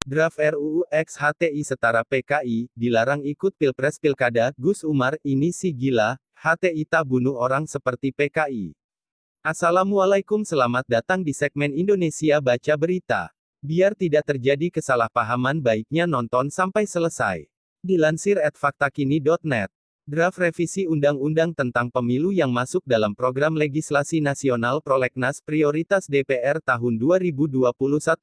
Draft RUU XHTI setara PKI, dilarang ikut Pilpres Pilkada, Gus Umar, ini sih gila, HTI tak bunuh orang seperti PKI. Assalamualaikum, selamat datang di segmen Indonesia Baca Berita. Biar tidak terjadi kesalahpahaman baiknya nonton sampai selesai. Dilansir @faktakini.net. Draft revisi Undang-Undang tentang Pemilu yang masuk dalam Program Legislasi Nasional Prolegnas Prioritas DPR tahun 2021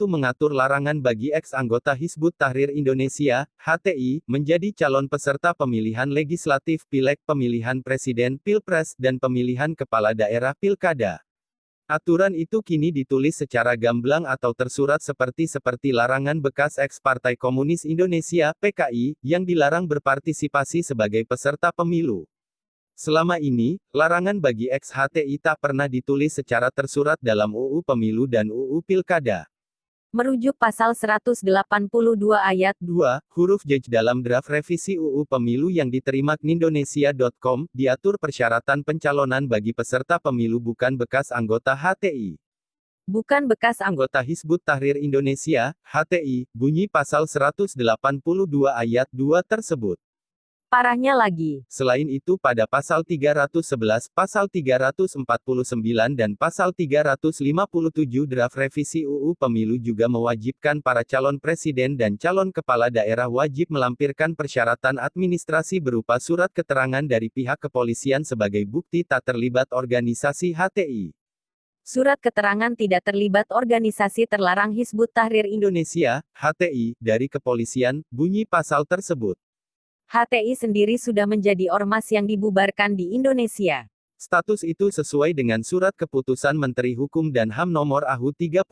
mengatur larangan bagi ex-anggota Hizbut Tahrir Indonesia, HTI, menjadi calon peserta pemilihan legislatif Pileg, pemilihan presiden, Pilpres, dan pemilihan kepala daerah Pilkada. Aturan itu kini ditulis secara gamblang atau tersurat seperti larangan bekas ex-Partai Komunis Indonesia, PKI, yang dilarang berpartisipasi sebagai peserta pemilu. Selama ini, larangan bagi ex-HTI tak pernah ditulis secara tersurat dalam UU Pemilu dan UU Pilkada. Merujuk pasal 182 ayat 2, huruf J dalam draft revisi UU Pemilu yang diterima knindonesia.com, diatur persyaratan pencalonan bagi peserta pemilu bukan bekas anggota HTI. bukan bekas Anggota Hizbut Tahrir Indonesia, HTI, bunyi pasal 182 ayat 2 tersebut. Parahnya lagi. Selain itu pada pasal 311, pasal 349 dan pasal 357 draft revisi UU Pemilu juga mewajibkan para calon presiden dan calon kepala daerah wajib melampirkan persyaratan administrasi berupa surat keterangan dari pihak kepolisian sebagai bukti tak terlibat organisasi HTI. Surat keterangan tidak terlibat organisasi terlarang Hizbut Tahrir Indonesia, HTI, dari kepolisian, bunyi pasal tersebut. HTI sendiri sudah menjadi ormas yang dibubarkan di Indonesia. Status itu sesuai dengan Surat Keputusan Menteri Hukum dan HAM Nomor AHU 30.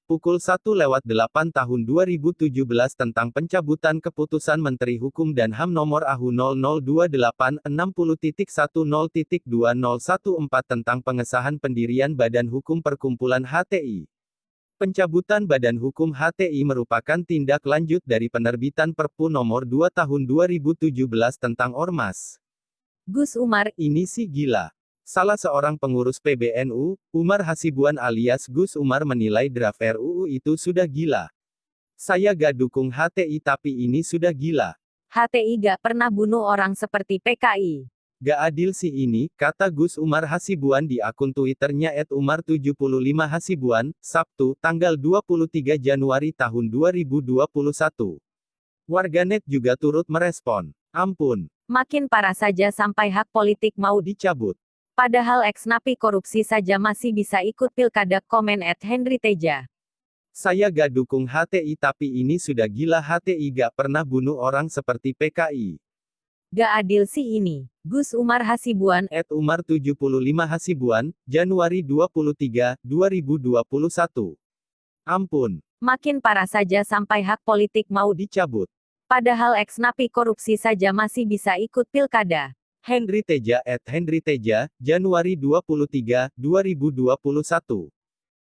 Pukul 1:08 tahun 2017 tentang pencabutan Keputusan Menteri Hukum dan HAM Nomor AHU 002860.10.2014 tentang pengesahan pendirian Badan Hukum Perkumpulan HTI. Pencabutan Badan Hukum HTI merupakan tindak lanjut dari penerbitan Perpu Nomor 2 Tahun 2017 tentang Ormas. Gus Umar, ini sih gila. Salah seorang pengurus PBNU, Umar Hasibuan alias Gus Umar menilai draft RUU itu sudah gila. Saya gak dukung HTI tapi ini sudah gila. HTI gak pernah bunuh orang seperti PKI. Gak adil sih ini, kata Gus Umar Hasibuan di akun Twitternya @umar75hasibuan, Sabtu, tanggal 23 Januari tahun 2021. Warganet juga turut merespon. Ampun. Makin parah saja sampai hak politik mau dicabut. Padahal ex-napi korupsi saja masih bisa ikut pilkada, komen @henryteja. Saya gak dukung HTI tapi ini sudah gila, HTI gak pernah bunuh orang seperti PKI. Gak adil sih ini. Gus Umar Hasibuan, @umar75hasibuan, Januari 23, 2021. Ampun. Makin parah saja sampai hak politik mau dicabut. Padahal ex-napi korupsi saja masih bisa ikut pilkada. Henry Teja @henryteja, Januari 23, 2021.